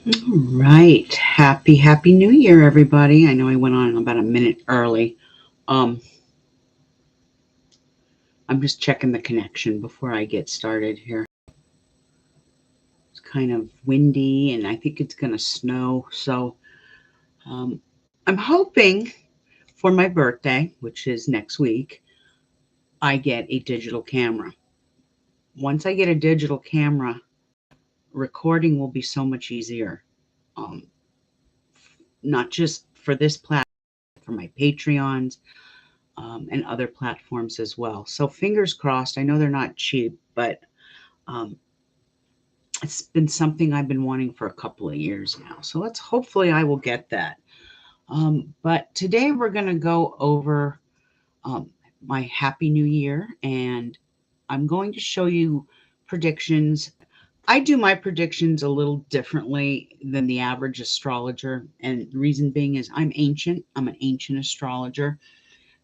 All right. Happy New Year, everybody. I know I went on about a minute early. Um, I'm just checking the connection before I get started here. It's kind of windy and I think it's going to snow. So um, I'm hoping for my birthday, which is next week, I get a digital camera. Once I get a digital camera, recording will be so much easier. Um, not just for this platform, for my Patreons, and other platforms as well. So fingers crossed. I know they're not cheap, but um, it's been something I've been wanting for a couple of years now. So let's hopefully I will get that. But today we're going to go over um, my Happy New Year, and I'm going to show you predictions. I do my predictions a little differently than the average astrologer, and the reason being is I'm ancient. I'm an ancient astrologer.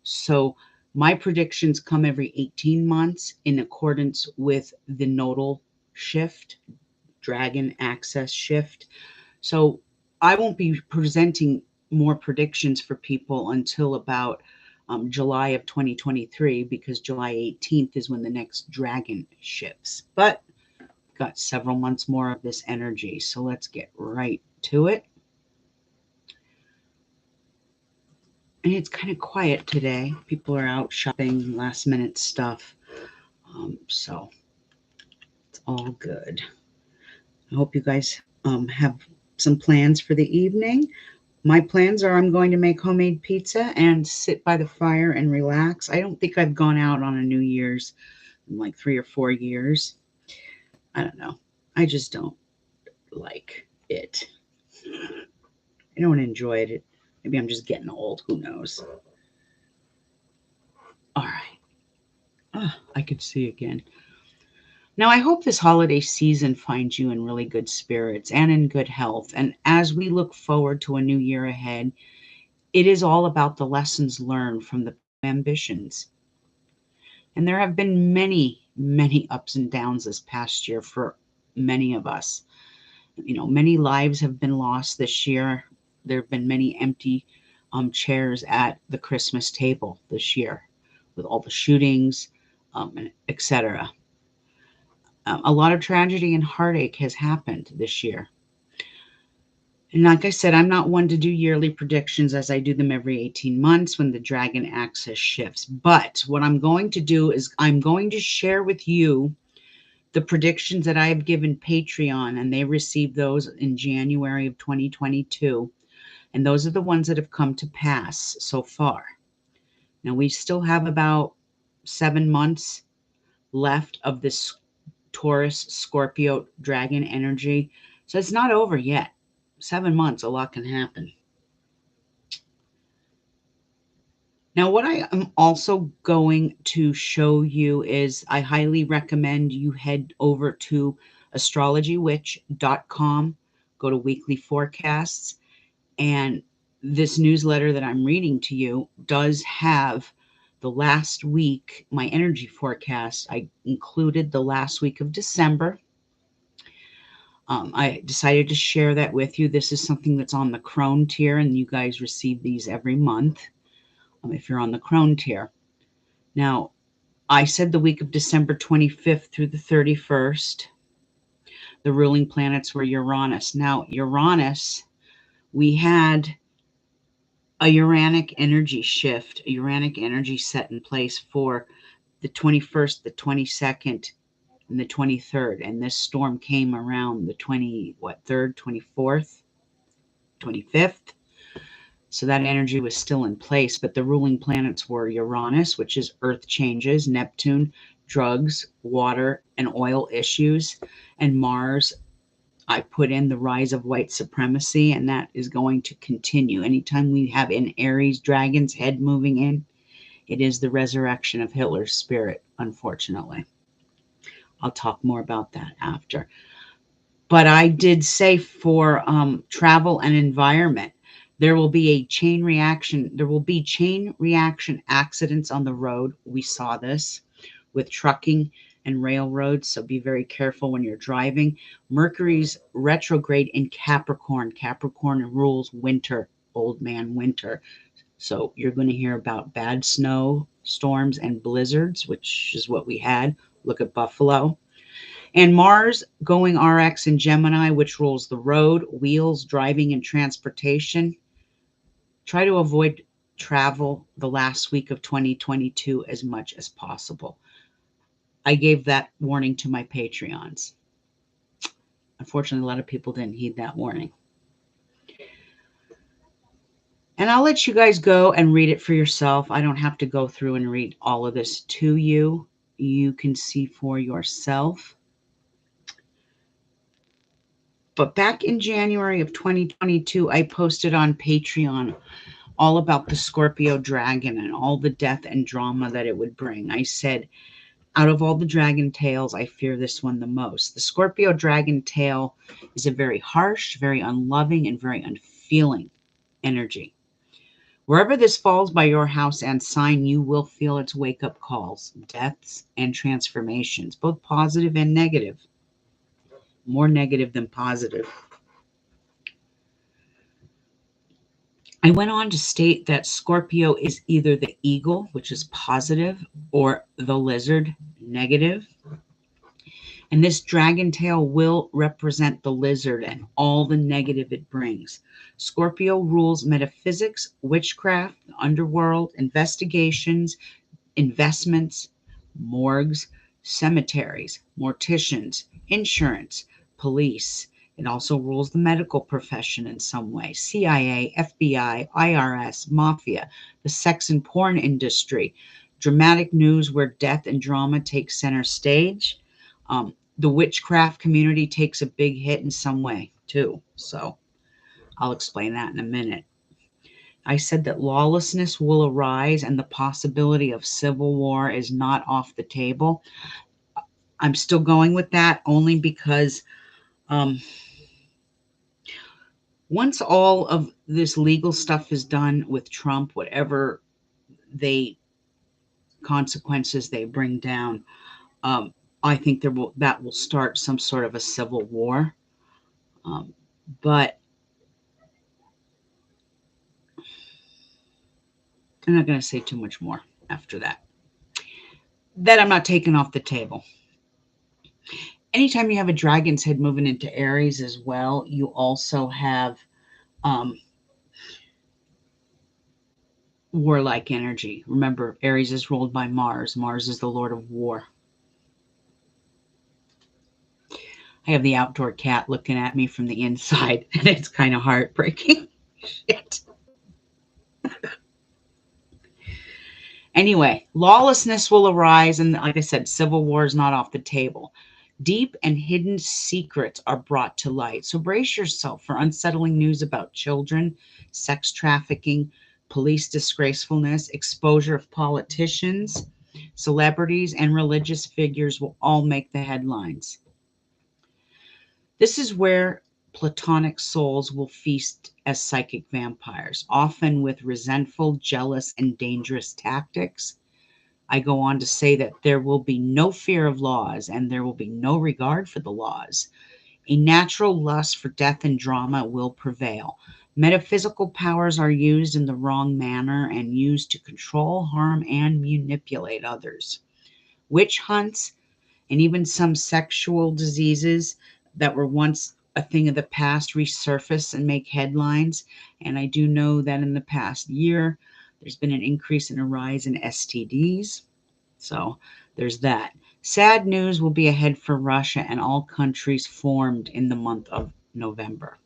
So my predictions come every 18 months in accordance with the nodal shift, dragon axis shift. So I won't be presenting more predictions for people until about July of 2023, because July 18th is when the next dragon shifts. But got several months more of this energy. So let's get right to it. And it's kind of quiet today. People are out shopping, last minute stuff. So it's all good. I hope you guys have some plans for the evening. My plans are I'm going to make homemade pizza and sit by the fire and relax. I don't think I've gone out on a New Year's in like 3 or 4 years. I don't know. I just don't like it. I don't enjoy it. Maybe I'm just getting old. Who knows? All right. Oh, I could see again. Now, I hope this holiday season finds you in really good spirits and in good health. And as we look forward to a new year ahead, it is all about the lessons learned from the ambitions. And there have been many ups and downs this past year for many of us. Many lives have been lost this year. There have been many empty chairs at the Christmas table this year with all the shootings, etc. A lot of tragedy and heartache has happened this year. And like I said, I'm not one to do yearly predictions as I do them every 18 months when the dragon axis shifts. But what I'm going to do is I'm going to share with you the predictions that I have given Patreon, and they received those in January of 2022. And those are the ones that have come to pass so far. Now, we still have about 7 months left of this Taurus Scorpio Dragon energy. So it's not over yet. 7 months, a lot can happen. Now, what I am also going to show you is I highly recommend you head over to astrologywitch.com, go to weekly forecasts, and this newsletter that I'm reading to you does have the last week, my energy forecast. I included the last week of December. I decided to share that with you. This is something that's on the Crone tier, and you guys receive these every month if you're on the Crone tier. Now, I said the week of December 25th through the 31st, the ruling planets were Uranus. Now, Uranus, we had a Uranic energy shift, a Uranic energy set in place for the 21st, the 22nd, and the 23rd. And this storm came around the 3rd, 24th, 25th. So that energy was still in place, but the ruling planets were Uranus, which is earth changes, Neptune, drugs, water, and oil issues, and Mars. I put in the rise of white supremacy, and that is going to continue. Anytime we have an Aries dragon's head moving in, it is the resurrection of Hitler's spirit, unfortunately. I'll talk more about that after. But I did say for travel and environment, there will be a chain reaction. There will be chain reaction accidents on the road. We saw this with trucking and railroads, so be very careful when you're driving. Mercury's retrograde in Capricorn. Capricorn rules winter, old man winter. So you're going to hear about bad snow, storms, and blizzards, which is what we had. Look at Buffalo. And Mars going RX in Gemini, which rules the road, wheels, driving, and transportation. Try to avoid travel the last week of 2022 as much as possible. I gave that warning to my Patreons. Unfortunately, a lot of people didn't heed that warning. And I'll let you guys go and read it for yourself. I don't have to go through and read all of this to you. You can see for yourself. But back in January of 2022, I posted on Patreon all about the Scorpio Dragon and all the death and drama that it would bring. I said, out of all the dragon tales, I fear this one the most. The Scorpio Dragon tale is a very harsh, very unloving, and very unfeeling energy. Wherever this falls by your house and sign, you will feel its wake-up calls, deaths, and transformations, both positive and negative. More negative than positive. I went on to state that Scorpio is either the eagle, which is positive, or the lizard, negative. And this dragon tail will represent the lizard and all the negative it brings. Scorpio rules metaphysics, witchcraft, underworld, investigations, investments, morgues, cemeteries, morticians, insurance, police. It also rules the medical profession in some way. CIA, FBI, IRS, mafia, the sex and porn industry, dramatic news where death and drama take center stage. The witchcraft community takes a big hit in some way too. So I'll explain that in a minute. I said that lawlessness will arise and the possibility of civil war is not off the table. I'm still going with that only because once all of this legal stuff is done with Trump, whatever consequences they bring down, I think that will start some sort of a civil war. But I'm not going to say too much more after that. That I'm not taking off the table. Anytime you have a dragon's head moving into Aries as well, you also have warlike energy. Remember, Aries is ruled by Mars. Mars is the Lord of War. I have the outdoor cat looking at me from the inside, and it's kind of heartbreaking. Shit. Anyway, lawlessness will arise, and like I said, civil war is not off the table. Deep and hidden secrets are brought to light. So brace yourself for unsettling news about children, sex trafficking, police disgracefulness, exposure of politicians, celebrities, and religious figures will all make the headlines. This is where platonic souls will feast as psychic vampires, often with resentful, jealous, and dangerous tactics. I go on to say that there will be no fear of laws and there will be no regard for the laws. A natural lust for death and drama will prevail. Metaphysical powers are used in the wrong manner and used to control, harm, and manipulate others. Witch hunts and even some sexual diseases that were once a thing of the past resurface and make headlines. And I do know that in the past year, there's been an increase in a rise in STDs. So there's that. Sad news will be ahead for Russia and all countries formed in the month of November.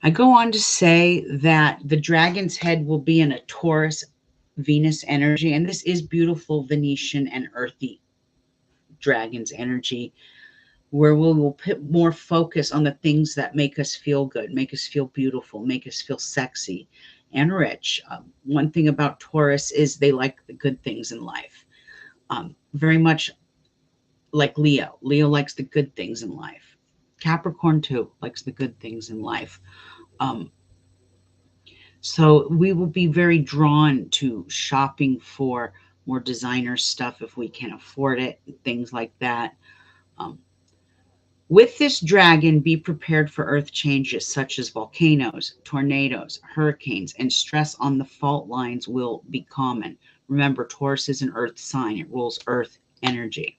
I go on to say that the dragon's head will be in a Taurus Venus energy, and this is beautiful Venetian and earthy dragon's energy, where we will put more focus on the things that make us feel good, make us feel beautiful, make us feel sexy and rich. One thing about Taurus is they like the good things in life. Very much like Leo. Leo likes the good things in life. Capricorn too likes the good things in life. So we will be very drawn to shopping for more designer stuff if we can afford it, things like that. Um, with this dragon, be prepared for earth changes such as volcanoes, tornadoes, hurricanes, and stress on the fault lines will be common. Remember, Taurus is an earth sign. It rules earth energy.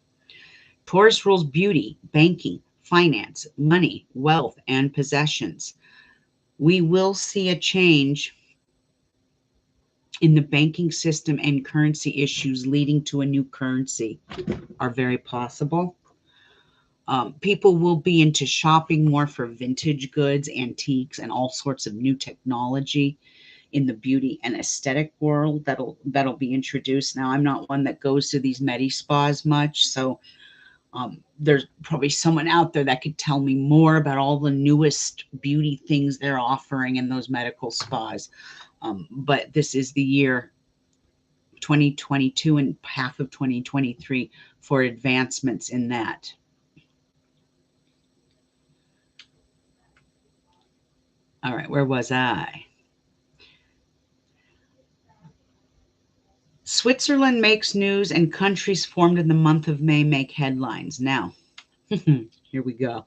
Taurus rules beauty, banking, finance, money, wealth, and possessions. We will see a change in the banking system, and currency issues leading to a new currency are very possible. People will be into shopping more for vintage goods, antiques, and all sorts of new technology in the beauty and aesthetic world that'll be introduced. Now, I'm not one that goes to these medi spas much, so there's probably someone out there that could tell me more about all the newest beauty things they're offering in those medical spas. But this is the year 2022 and half of 2023 for advancements in that. All right, where was I? Switzerland makes news and countries formed in the month of May make headlines. Now, here we go.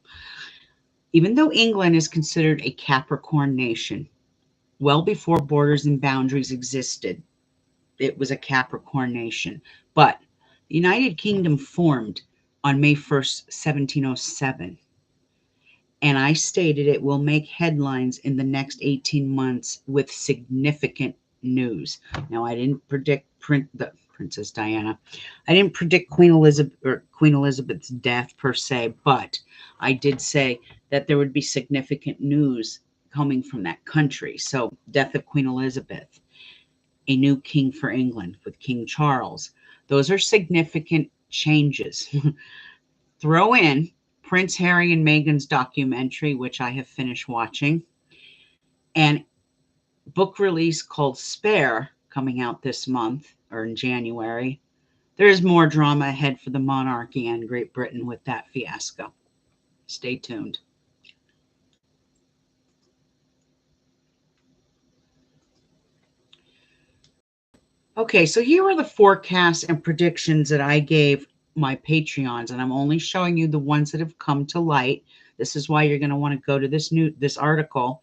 Even though England is considered a Capricorn nation, well before borders and boundaries existed, it was a Capricorn nation. But the United Kingdom formed on May 1st, 1707. And I stated it will make headlines in the next 18 months with significant news. Now, I didn't predict Princess Diana. I didn't predict Queen Elizabeth's death per se, but I did say that there would be significant news coming from that country. So, death of Queen Elizabeth, a new king for England with King Charles. Those are significant changes. Throw in Prince Harry and Meghan's documentary, which I have finished watching, and book release called Spare coming out this month or in January. There's more drama ahead for the monarchy and Great Britain with that fiasco. Stay tuned. Okay, so here are the forecasts and predictions that I gave my Patreons, and I'm only showing you the ones that have come to light. This is why you're going to want to go to this article,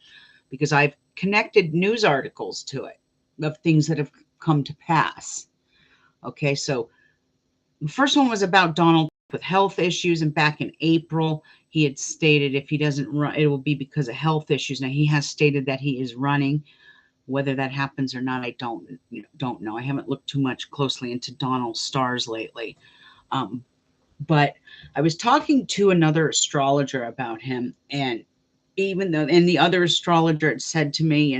because I've connected news articles to it of things that have come to pass. Okay, so the first one was about Donald with health issues, and back in April, he had stated if he doesn't run, it will be because of health issues. Now, he has stated that he is running. Whether that happens or not, I don't know. I haven't looked too much closely into Donald's stars lately. But I was talking to another astrologer about him, and the other astrologer had said to me,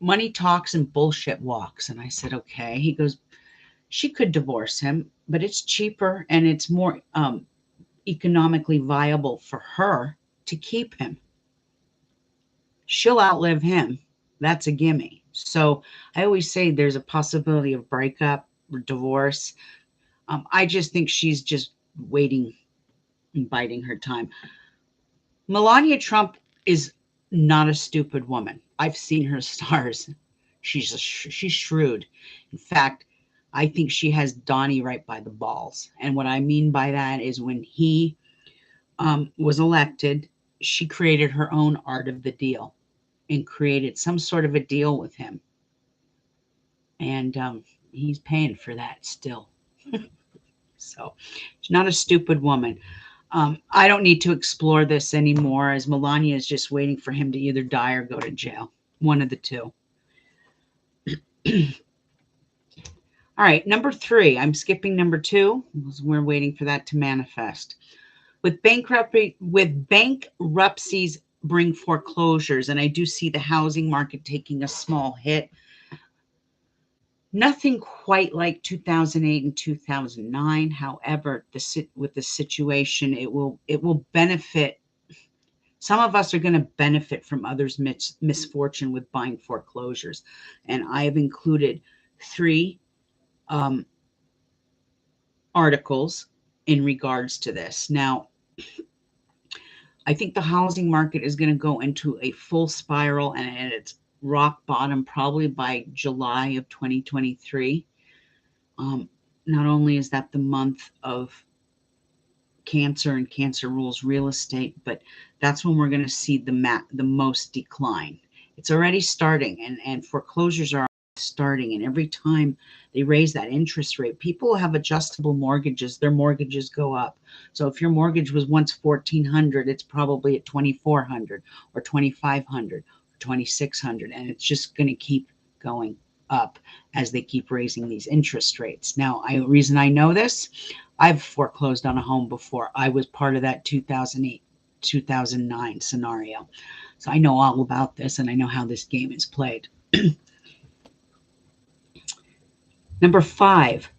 money talks and bullshit walks. And I said, okay. He goes, she could divorce him, but it's cheaper and it's more economically viable for her to keep him. She'll outlive him. That's a gimme. So I always say there's a possibility of breakup or divorce. I just think she's just waiting and biding her time. Melania Trump is not a stupid woman. I've seen her stars. She's shrewd. In fact, I think she has Donnie right by the balls. And what I mean by that is when he was elected, she created her own art of the deal and created some sort of a deal with him. And he's paying for that still. So she's not a stupid woman. I don't need to explore this anymore, as Melania is just waiting for him to either die or go to jail. One of the two. All right, number 3. I'm skipping number 2. We're waiting for that to manifest. With bankruptcies bring foreclosures, and I do see the housing market taking a small hit. Nothing quite like 2008 and 2009. However, with the situation, it will benefit. Some of us are going to benefit from others' misfortune with buying foreclosures, and I have included 3 articles in regards to this. Now, I think the housing market is going to go into a full spiral and its rock bottom probably by July of 2023. Not only is that the month of Cancer and Cancer rules real estate, but that's when we're going to see the most decline. It's already starting, and foreclosures are starting. And every time they raise that interest rate, people who have adjustable mortgages, their mortgages go up. So if your mortgage was once 1,400, it's probably at 2,400 or 2,500 or 2,600, and it's just going to keep going up as they keep raising these interest rates. Now, reason I know this, I've foreclosed on a home before. I was part of that 2008, 2009 scenario. So I know all about this, and I know how this game is played. Number 5,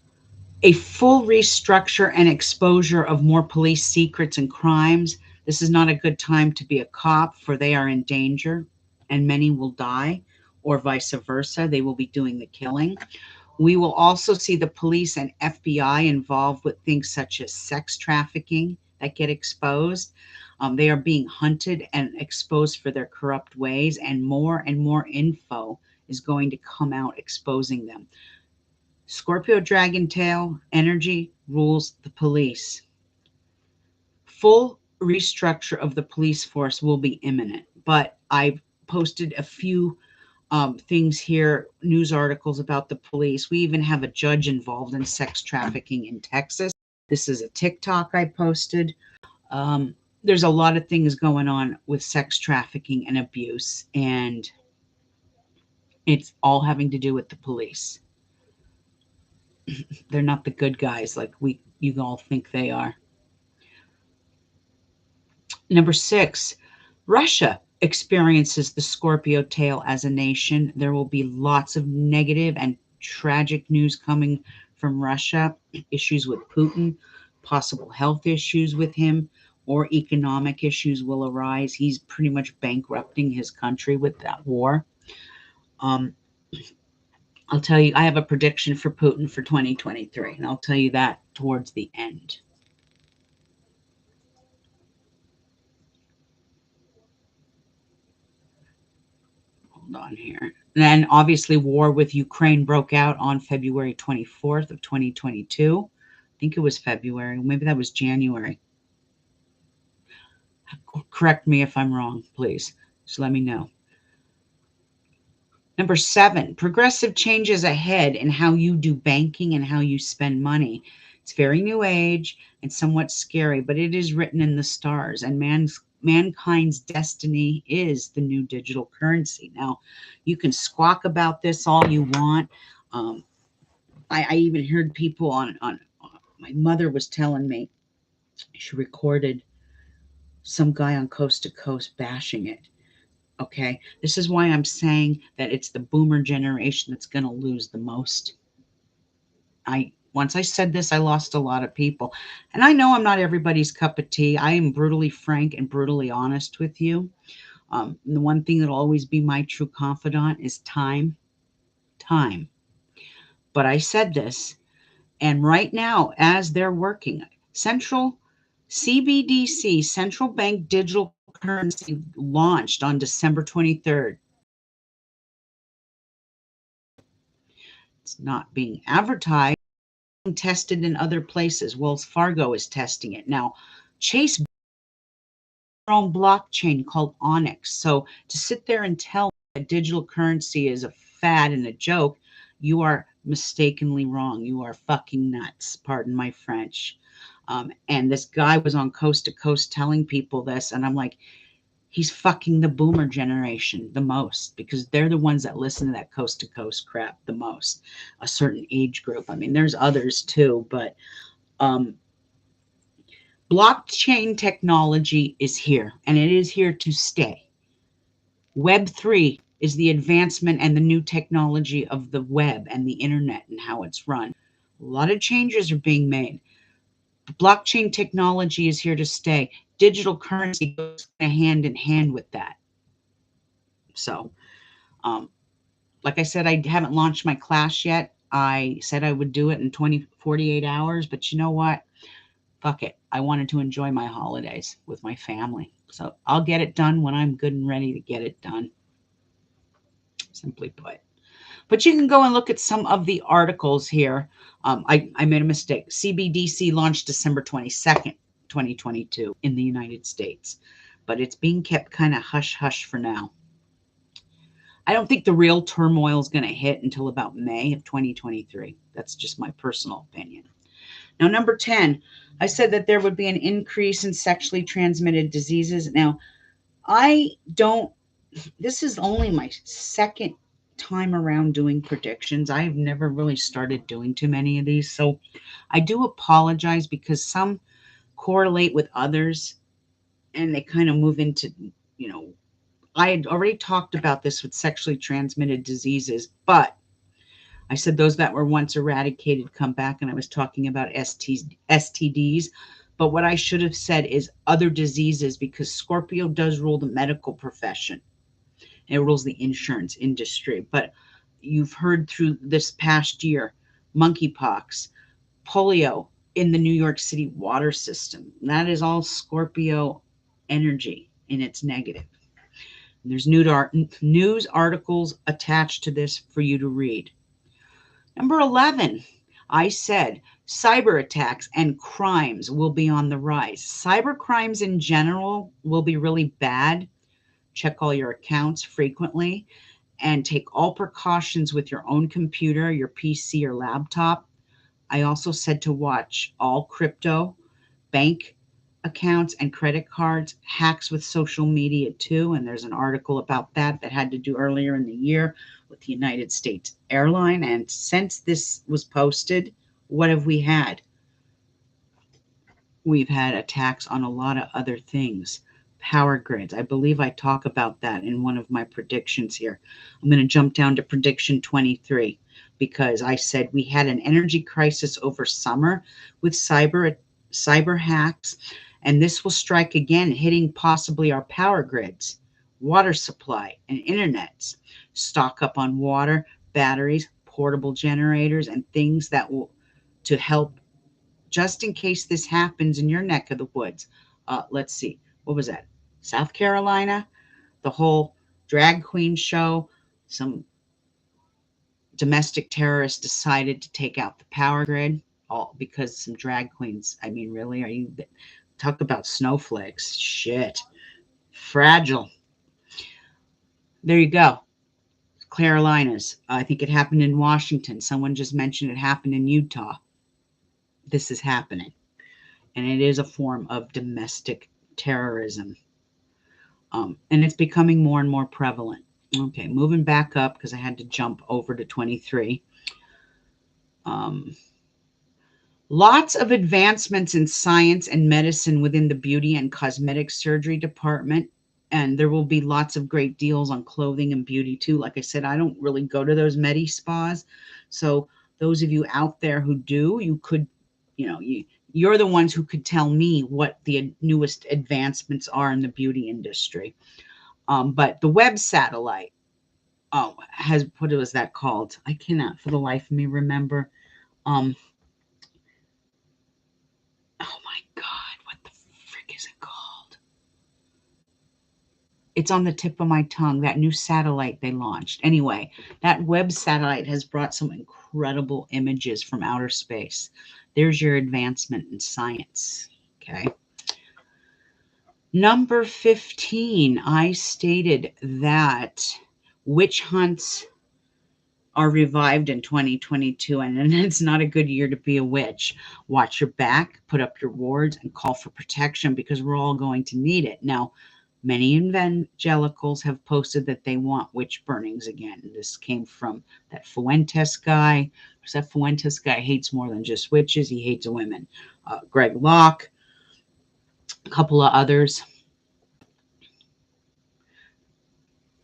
a full restructure and exposure of more police secrets and crimes. This is not a good time to be a cop, for they are in danger and many will die, or vice versa. They will be doing the killing. We will also see the police and FBI involved with things such as sex trafficking that get exposed. They are being hunted and exposed for their corrupt ways, and more info is going to come out exposing them. Scorpio Dragon tail energy rules the police. Full restructure of the police force will be imminent, but I've posted a few things here, news articles about the police. We even have a judge involved in sex trafficking in Texas. This is a TikTok I posted. There's a lot of things going on with sex trafficking and abuse, and it's all having to do with the police. They're not the good guys like you all think they are. Number 6, Russia experiences the Scorpio tail as a nation. There will be lots of negative and tragic news coming from Russia, issues with Putin, possible health issues with him, or economic issues will arise. He's pretty much bankrupting his country with that war. I'll tell you, I have a prediction for Putin for 2023, and I'll tell you that towards the end. Hold on here. And then obviously war with Ukraine broke out on February 24th of 2022. I think it was February. Maybe that was January. Correct me if I'm wrong, please. Just let me know. Number 7, progressive changes ahead in how you do banking and how you spend money. It's very new age and somewhat scary, but it is written in the stars, and mankind's destiny is the new digital currency. Now, you can squawk about this all you want. I even heard people on my mother was telling me she recorded some guy on Coast to Coast bashing it. Okay, this is why I'm saying that it's the boomer generation that's going to lose the most. Once I said this, I lost a lot of people. And I know I'm not everybody's cup of tea. I am brutally frank and brutally honest with you. The one thing that'll always be my true confidant is time. Time. But I said this, and right now, as they're working, central CBDC, central bank digital currency, launched on December 23rd. It's not being advertised, tested in other places. Wells Fargo is testing it. Now, Chase their own blockchain called Onyx. So to sit there and tell that digital currency is a fad and a joke, you are mistakenly wrong. You are fucking nuts. Pardon my French. And this guy was on Coast to Coast telling people this, and I'm like, he's fucking the boomer generation the most, because they're the ones that listen to that Coast to Coast crap the most, a certain age group. I mean, there's others too, but blockchain technology is here, and it is here to stay. Web3 is the advancement and the new technology of the web and the internet and how it's run. A lot of changes are being made. Blockchain technology is here to stay. Digital currency goes hand in hand with that. So, like I said, I haven't launched my class yet. I said I would do it in 48 hours, but you know what? Fuck it. I wanted to enjoy my holidays with my family. So I'll get it done when I'm good and ready to get it done. Simply put. But you can go and look at some of the articles here. I made a mistake. CBDC launched December 22nd, 2022 in the United States. But it's being kept kind of hush-hush for now. I don't think the real turmoil is going to hit until about May of 2023. That's just my personal opinion. Now, number 10, I said that there would be an increase in sexually transmitted diseases. Now, this is only my second time around doing predictions. I've never really started doing too many of these. So I do apologize because some correlate with others and they kind of move into, I had already talked about this with sexually transmitted diseases, but I said those that were once eradicated come back, and I was talking about STDs. But what I should have said is other diseases, because Scorpio does rule the medical profession. It rules the insurance industry. But you've heard through this past year, monkeypox, polio in the New York City water system. That is all Scorpio energy, and it's negative. There's news articles attached to this for you to read. Number 11, I said cyber attacks and crimes will be on the rise. Cyber crimes in general will be really bad. Check all your accounts frequently and take all precautions with your own computer, your PC or laptop. I also said to watch all crypto, bank accounts and credit cards, hacks with social media too. And there's an article about that had to do earlier in the year with the United States airline. And since this was posted, what have we had? We've had attacks on a lot of other things. Power grids. I believe I talk about that in one of my predictions here. I'm going to jump down to prediction 23 because I said we had an energy crisis over summer with cyber hacks. And this will strike again, hitting possibly our power grids, water supply, and internets. Stock up on water, batteries, portable generators, and things that will to help just in case this happens in your neck of the woods. Let's see. What was that? South Carolina? The whole drag queen show. Some domestic terrorists decided to take out the power grid, all because some drag queens. I mean, really? Are you... Talk about snowflakes. Shit. Fragile. There you go. Carolinas. I think it happened in Washington. Someone just mentioned it happened in Utah. This is happening. And it is a form of domestic terrorism. And it's becoming more and more prevalent. Okay, moving back up because I had to jump over to 23. Lots of advancements in science and medicine within the beauty and cosmetic surgery department. And there will be lots of great deals on clothing and beauty too. Like I said, I don't really go to those medi spas. So those of you out there who do, you could, you're the ones who could tell me what the newest advancements are in the beauty industry. But the web satellite has, what was that called? I cannot for the life of me remember. Oh my God, what the frick is it called? It's on the tip of my tongue, that new satellite they launched. Anyway, that web satellite has brought some incredible images from outer space. There's your advancement in science, okay? Number 15, I stated that witch hunts are revived in 2022, and it's not a good year to be a witch. Watch your back, put up your wards, and call for protection because we're all going to need it. Now, many evangelicals have posted that they want witch burnings again. This came from that Fuentes guy. That Fuentes guy hates more than just witches. He hates women. Greg Locke, a couple of others.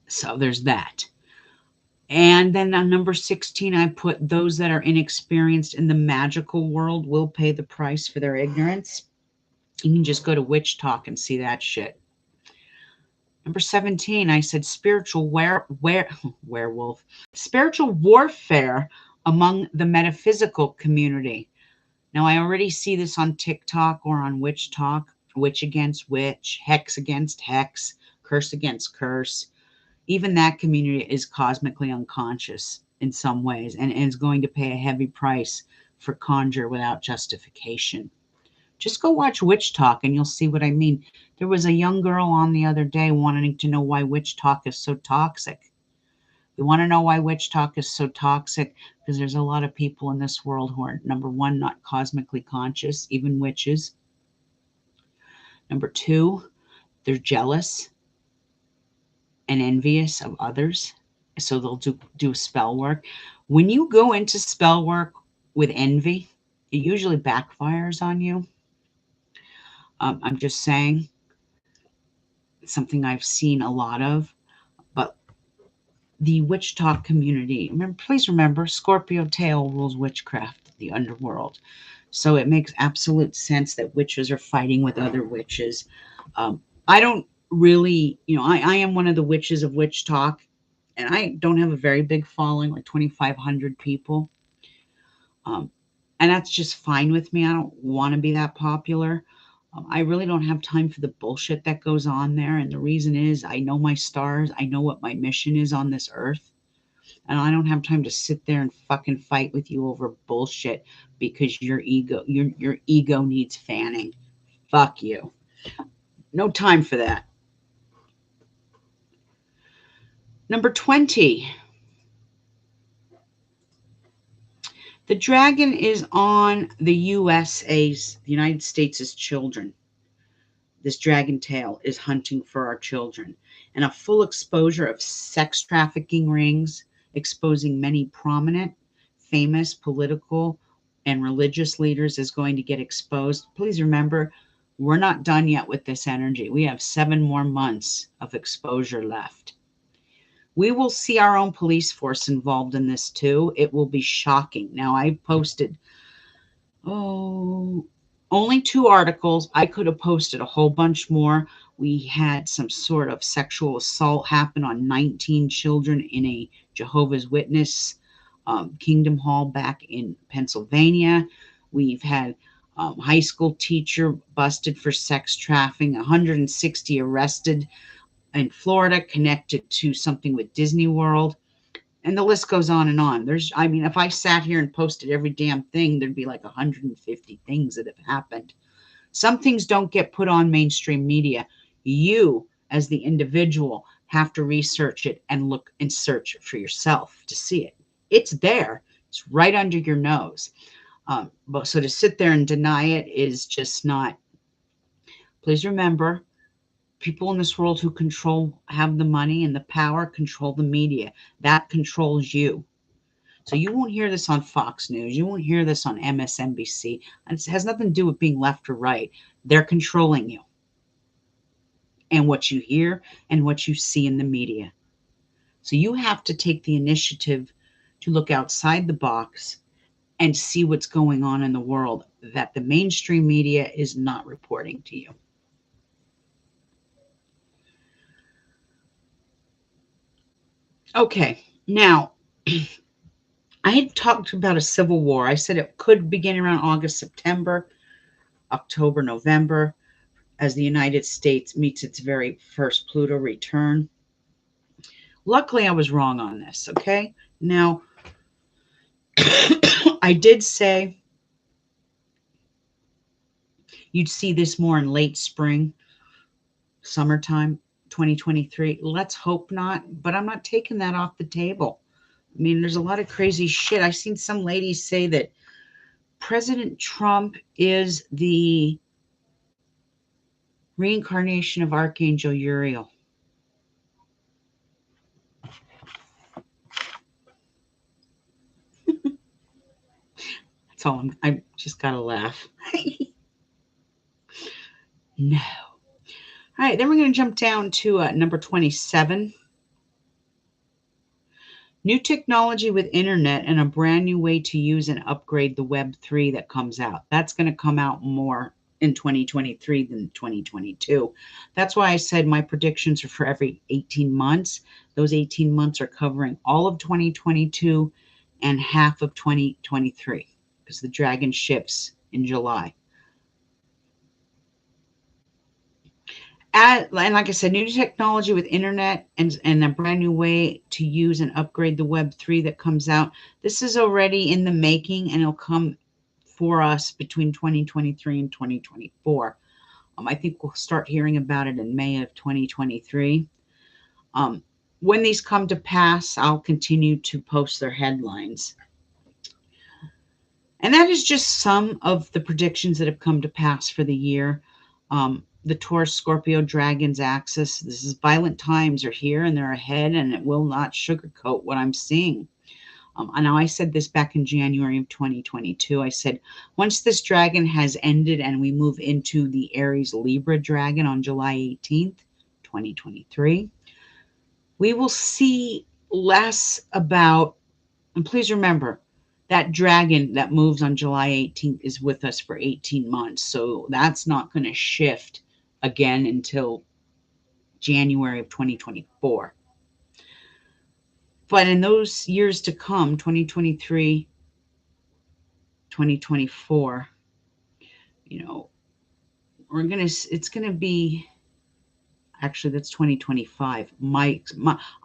So there's that. And then on number 16, I put those that are inexperienced in the magical world will pay the price for their ignorance. You can just go to Witch Talk and see that shit. Number 17, I said spiritual werewolf. Spiritual warfare among the metaphysical community. Now, I already see this on TikTok or on Witch Talk. Witch against witch, hex against hex, curse against curse. Even that community is cosmically unconscious. in some ways, and is going to pay a heavy price for conjure without justification. Just go watch Witch Talk and you'll see what I mean. There was a young girl on the other day wanting to know why Witch Talk is so toxic. You want to know why Witch Talk is so toxic? Because there's a lot of people in this world who are, number one, not cosmically conscious, even witches. Number two, they're jealous and envious of others. So they'll do spell work. When you go into spell work with envy, it usually backfires on you. I'm just saying, something I've seen a lot of. But the Witch Talk community, please remember, Scorpio tail rules witchcraft, the underworld. So it makes absolute sense that witches are fighting with other witches. I don't really, I am one of the witches of Witch Talk, and I don't have a very big following, like 2,500 people. And that's just fine with me. I don't want to be that popular. I really don't have time for the bullshit that goes on there. And the reason is I know my stars. I know what my mission is on this earth. And I don't have time to sit there and fucking fight with you over bullshit because your ego needs fanning. Fuck you. No time for that. Number 20. The dragon is on the USA's, the United States' children. This dragon tail is hunting for our children. And a full exposure of sex trafficking rings, exposing many prominent, famous political and religious leaders is going to get exposed. Please remember, we're not done yet with this energy. We have 7 more months of exposure left. We will see our own police force involved in this too. It will be shocking. Now, I posted, only 2 articles. I could have posted a whole bunch more. We had some sort of sexual assault happen on 19 children in a Jehovah's Witness Kingdom Hall back in Pennsylvania. We've had high school teacher busted for sex trafficking, 160 arrested in Florida connected to something with Disney World. And the list goes on and on. If I sat here and posted every damn thing, there'd be like 150 things that have happened. Some things don't get put on mainstream media. You, as the individual, have to research it and look and search for yourself to see it. It's there. It's right under your nose. But so to sit there and deny it is just not. Please remember, people in this world who have the money and the power, control the media. That controls you. So you won't hear this on Fox News. You won't hear this on MSNBC. It has nothing to do with being left or right. They're controlling you and what you hear and what you see in the media. So you have to take the initiative to look outside the box and see what's going on in the world that the mainstream media is not reporting to you. Okay, now, I had talked about a civil war. I said it could begin around August, September, October, November, as the United States meets its very first Pluto return. Luckily, I was wrong on this, okay? Now, I did say you'd see this more in late spring, summertime, 2023. Let's hope not, but I'm not taking that off the table. I mean, there's a lot of crazy shit. I've seen some ladies say that President Trump is the reincarnation of Archangel Uriel. That's all. I just got to laugh. No. All right, then we're going to jump down to number 27. New technology with internet and a brand new way to use and upgrade the Web3 that comes out. That's going to come out more in 2023 than 2022. That's why I said my predictions are for every 18 months. Those 18 months are covering all of 2022 and half of 2023 because the dragon shifts in July. And like I said, new technology with internet and a brand new way to use and upgrade the Web3 that comes out. This is already in the making, and it'll come for us between 2023 and 2024. I think we'll start hearing about it in May of 2023. When these come to pass, I'll continue to post their headlines. And that is just some of the predictions that have come to pass for the year. The Taurus Scorpio Dragon's axis. This is violent times are here and they're ahead, and it will not sugarcoat what I'm seeing. I know I said this back in January of 2022. I said, once this dragon has ended and we move into the Aries Libra dragon on July 18th, 2023, we will see less about, and please remember, that dragon that moves on July 18th is with us for 18 months. So that's not going to shift again until January of 2024. But in those years to come, 2023, 2024, it's going to be, actually, that's 2025. I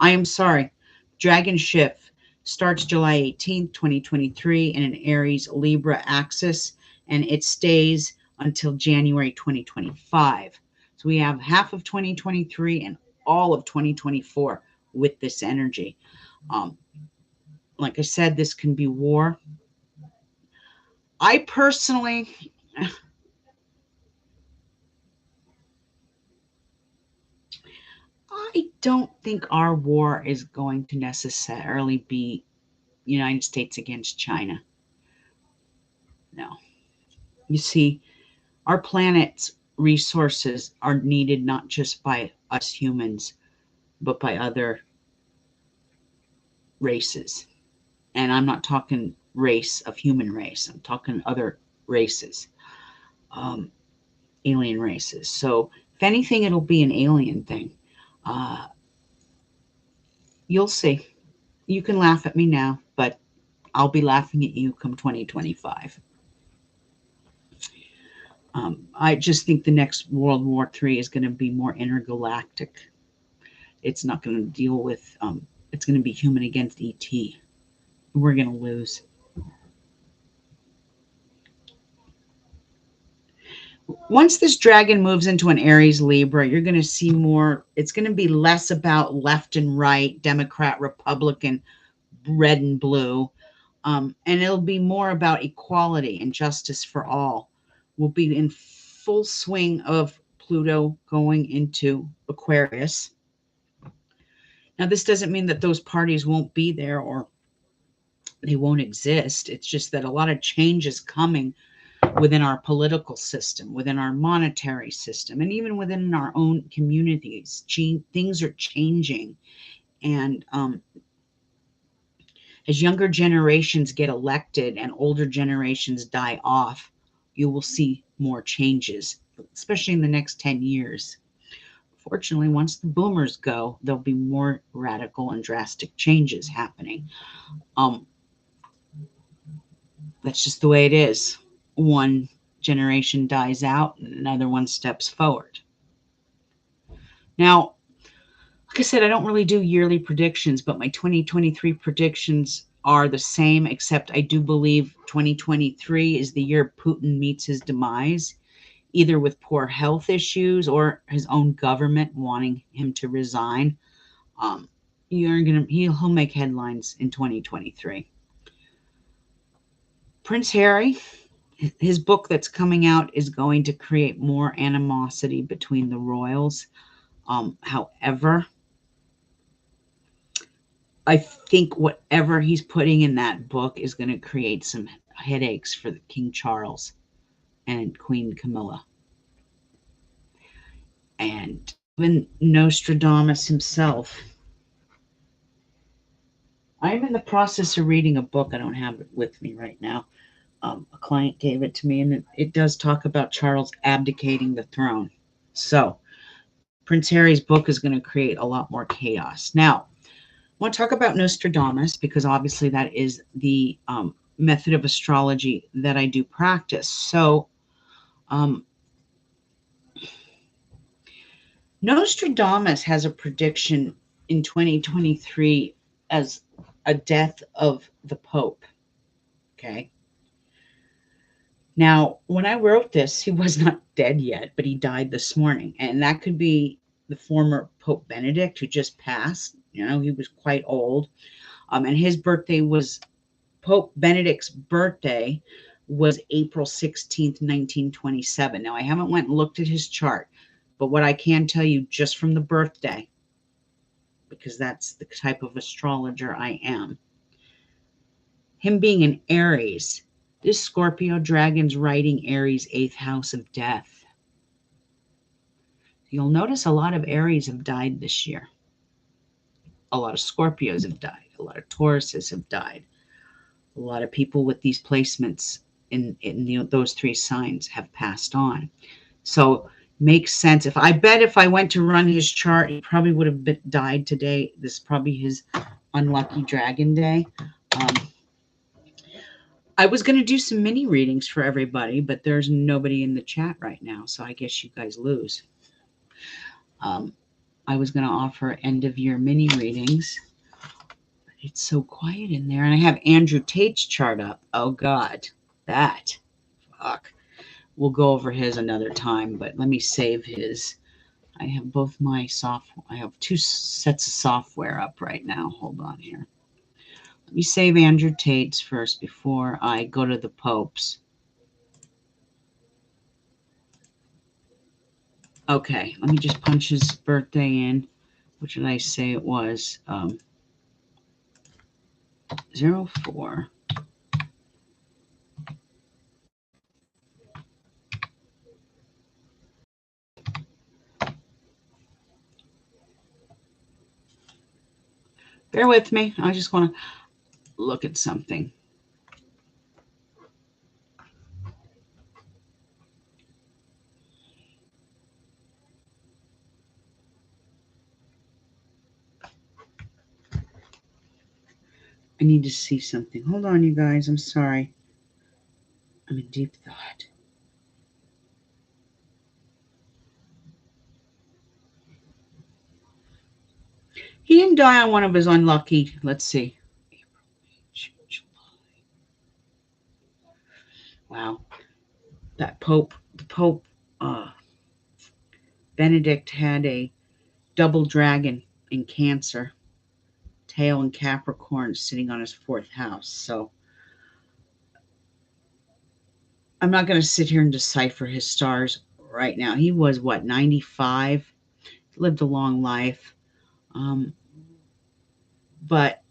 am sorry. Dragon shift starts July 18th, 2023 in an Aries Libra axis, and it stays until January 2025. So we have half of 2023 and all of 2024 with this energy. Like I said, this can be war. I personally, I don't think our war is going to necessarily be United States against China. No. You see, our planet's resources are needed not just by us humans, but by other races. And I'm not talking race of human race. I'm talking other races, alien races. So if anything, it'll be an alien thing. You'll see. You can laugh at me now, but I'll be laughing at you come 2025. I just think the next World War III is going to be more intergalactic. It's not going to deal with, it's going to be human against ET. We're going to lose. Once this dragon moves into an Aries Libra, you're going to see more. It's going to be less about left and right, Democrat, Republican, red and blue. And it'll be more about equality and justice for all. We'll be in full swing of Pluto going into Aquarius. Now, this doesn't mean that those parties won't be there or they won't exist. It's just that a lot of change is coming within our political system, within our monetary system, and even within our own communities. Things are changing. And as younger generations get elected and older generations die off, you will see more changes, especially in the next 10 years. Fortunately, once the boomers go, there'll be more radical and drastic changes happening. That's just the way it is. One generation dies out and another one steps forward. Now, like I said, I don't really do yearly predictions, but my 2023 predictions are the same, except I do believe 2023 is the year Putin meets his demise, either with poor health issues or his own government wanting him to resign. He'll make headlines in 2023. Prince Harry, his book that's coming out is going to create more animosity between the royals. However, I think whatever he's putting in that book is going to create some headaches for King Charles and Queen Camilla. And even Nostradamus himself. I'm in the process of reading a book. I don't have it with me right now. A client gave it to me, and it does talk about Charles abdicating the throne. So Prince Harry's book is going to create a lot more chaos. Now, I want to talk about Nostradamus because obviously that is the method of astrology that I do practice. So Nostradamus has a prediction in 2023 as a death of the Pope. Okay. Now, when I wrote this, he was not dead yet, but he died this morning. And that could be the former Pope Benedict who just passed. You know, he was quite old. And his birthday was, Pope Benedict's birthday was April 16th, 1927. Now, I haven't went and looked at his chart, but what I can tell you just from the birthday, because that's the type of astrologer I am, him being an Aries, this Scorpio Dragon's writing Aries' 8th house of death. You'll notice a lot of Aries have died this year. A lot of Scorpios have died. A lot of Tauruses have died. A lot of people with these placements in those three signs have passed on. So makes sense. If I went to run his chart, he probably would have died today. This is probably his unlucky dragon day. I was going to do some mini readings for everybody, but there's nobody in the chat right now, so I guess you guys lose. I was going to offer end-of-year mini readings, but it's so quiet in there. And I have Andrew Tate's chart up. Oh, God. Fuck. We'll go over his another time, but let me save his. I have both my I have two sets of software up right now. Hold on here. Let me save Andrew Tate's first before I go to the Pope's. Okay, let me just punch his birthday in. What did I say it was? 04. Bear with me. I just want to look at something. I need to see something. Hold on, you guys. I'm sorry. I'm in deep thought. He didn't die on one of his unlucky, let's see. April, May, June, July. Wow. The Pope, Benedict had a double dragon in Cancer, tail in Capricorn, sitting on his 4th house. So I'm not going to sit here and decipher his stars right now. He was, 95? Lived a long life. But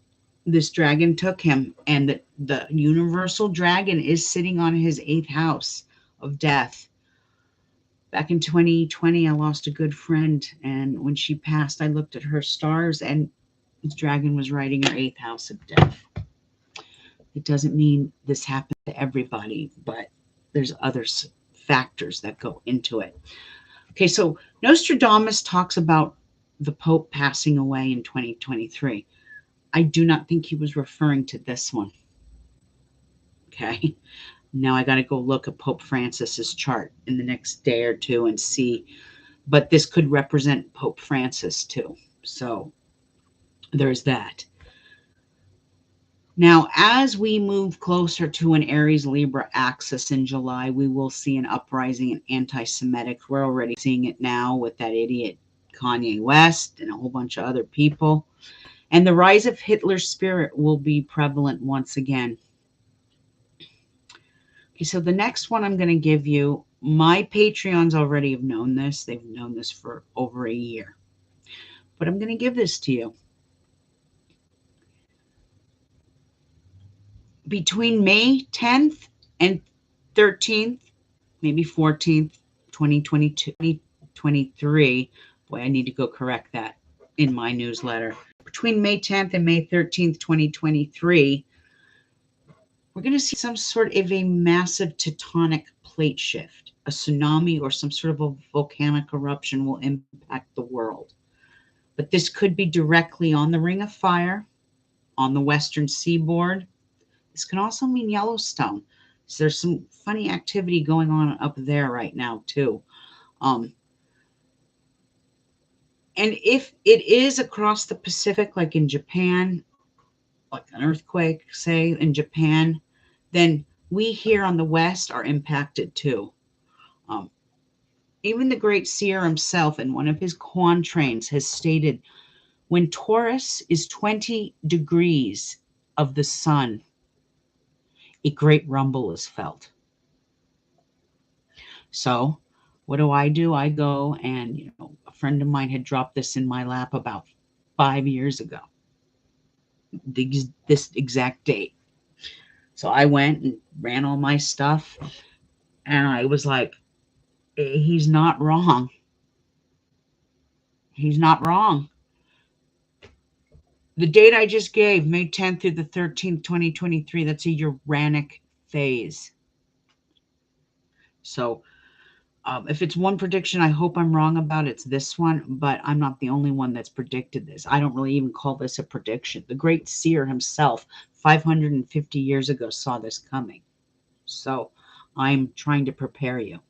this dragon took him, and the universal dragon is sitting on his 8th house of death. Back in 2020, I lost a good friend, and when she passed, I looked at her stars, and this dragon was riding her 8th house of death. It doesn't mean this happened to everybody, but there's other factors that go into it. Okay, so Nostradamus talks about the Pope passing away in 2023. I do not think he was referring to this one. Okay, now I got to go look at Pope Francis's chart in the next day or two and see, but this could represent Pope Francis too. So there's that. Now, as we move closer to an Aries-Libra axis in July, we will see an uprising in anti-Semitic. We're already seeing it now with that idiot Kanye West and a whole bunch of other people. And the rise of Hitler's spirit will be prevalent once again. Okay, so the next one I'm going to give you, my Patreons already have known this. They've known this for over a year. But I'm going to give this to you. Between May 10th and 13th, maybe 14th, 2023. Boy, I need to go correct that in my newsletter. Between May 10th and May 13th, 2023, we're going to see some sort of a massive tectonic plate shift. A tsunami or some sort of a volcanic eruption will impact the world. But this could be directly on the Ring of Fire, on the western seaboard. This can also mean Yellowstone. So there's some funny activity going on up there right now, too. And if it is across the Pacific, like in Japan, like an earthquake, say in Japan, then we here on the West are impacted too. Um, Even the great seer himself in one of his quatrains has stated, when Taurus is 20 degrees of the sun, a great rumble is felt. So what do? I go and, a friend of mine had dropped this in my lap about 5 years ago, this exact date. So I went and ran all my stuff, and I was like, he's not wrong. He's not wrong. The date I just gave, May 10th through the 13th, 2023, that's a Uranic phase. So if it's one prediction I hope I'm wrong about, it's this one, but I'm not the only one that's predicted this. I don't really even call this a prediction. The great seer himself, 550 years ago, saw this coming. So I'm trying to prepare you.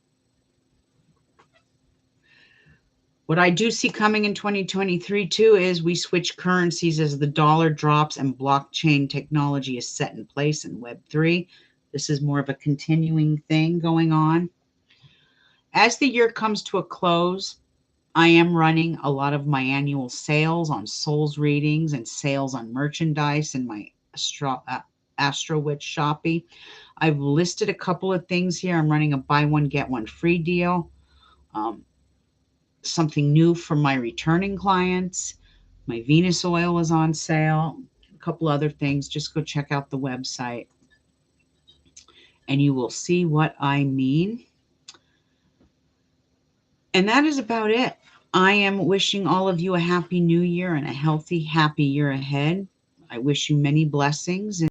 What I do see coming in 2023 too is we switch currencies as the dollar drops and blockchain technology is set in place in Web3. This is more of a continuing thing going on. As the year comes to a close, I am running a lot of my annual sales on souls readings and sales on merchandise in my AstroWitch Shopee. I've listed a couple of things here. I'm running a buy one, get one free deal. Something new for my returning clients. My Venus oil is on sale. A couple other things. Just go check out the website and you will see what I mean. And that is about it. I am wishing all of you a happy new year and a healthy, happy year ahead. I wish you many blessings.